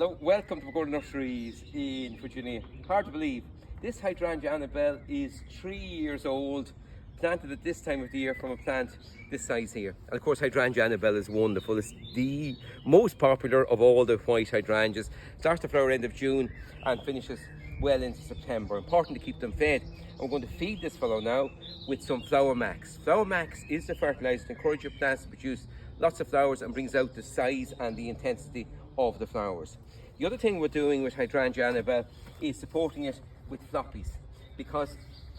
Hello, welcome to Pergola Nurseries in Virginia. Hard to believe, this Hydrangea Annabelle is 3 years old, planted at this time of the year from a plant this size here. And of course Hydrangea Annabelle is wonderful. It's the most popular of all the white hydrangeas. Starts to flower end of June and finishes well into September. Important to keep them fed. I'm going to feed this fellow now with some Flower Max. Flower Max is the fertilizer to encourage your plants to produce lots of flowers and brings out the size and the intensity of the flowers. The other thing we're doing with Hydrangea Annabelle is supporting it with floppies, because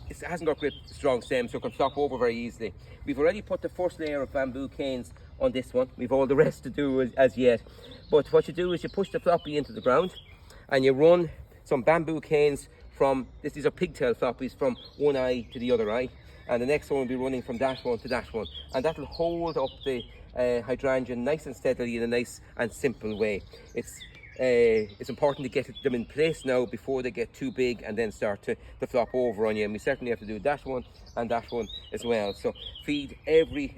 it hasn't got great strong stems, so it can flop over very easily. We've already put the first layer of bamboo canes on this one. We've all the rest to do as yet. But what you do is you push the floppy into the ground and you run some bamboo canes from, these are Pig Tail Floppies, from one eye to the other eye. And the next one will be running from that one to that one. And that will hold up the hydrangea nice and steadily in a nice and simple way. It's important to get them in place now before they get too big and then start to flop over on you. And we certainly have to do that one and that one as well. So feed every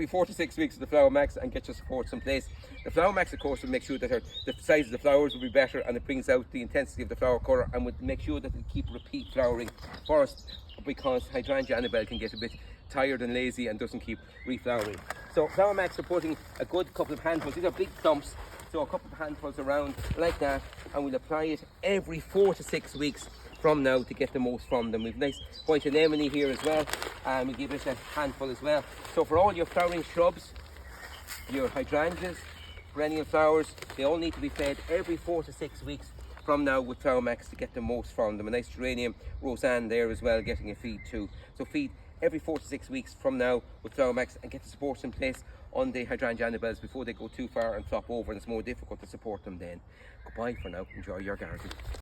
4 to 6 weeks of the Flower Max and get your supports in place. The Flower Max, of course, will make sure that the size of the flowers will be better, and it brings out the intensity of the flower colour, and will make sure that it keep repeat flowering for us, because Hydrangea Annabelle can get a bit tired and lazy and doesn't keep reflowering. So Flower Max are putting a good couple of handfuls. These are big clumps, so a couple of handfuls around like that, and we'll apply it every 4 to 6 weeks from now to get the most from them. We've nice white anemone here as well, and we'll give it a handful as well. So for all your flowering shrubs, your hydrangeas, perennial flowers, they all need to be fed every 4 to 6 weeks from now with Flower Max to get the most from them. A nice geranium, Roseanne there as well, getting a feed too. So feed every 4 to 6 weeks from now with Flower Max and get the supports in place on the Hydrangea Annabelles before they go too far and flop over, and it's more difficult to support them then. Goodbye for now. Enjoy your garden.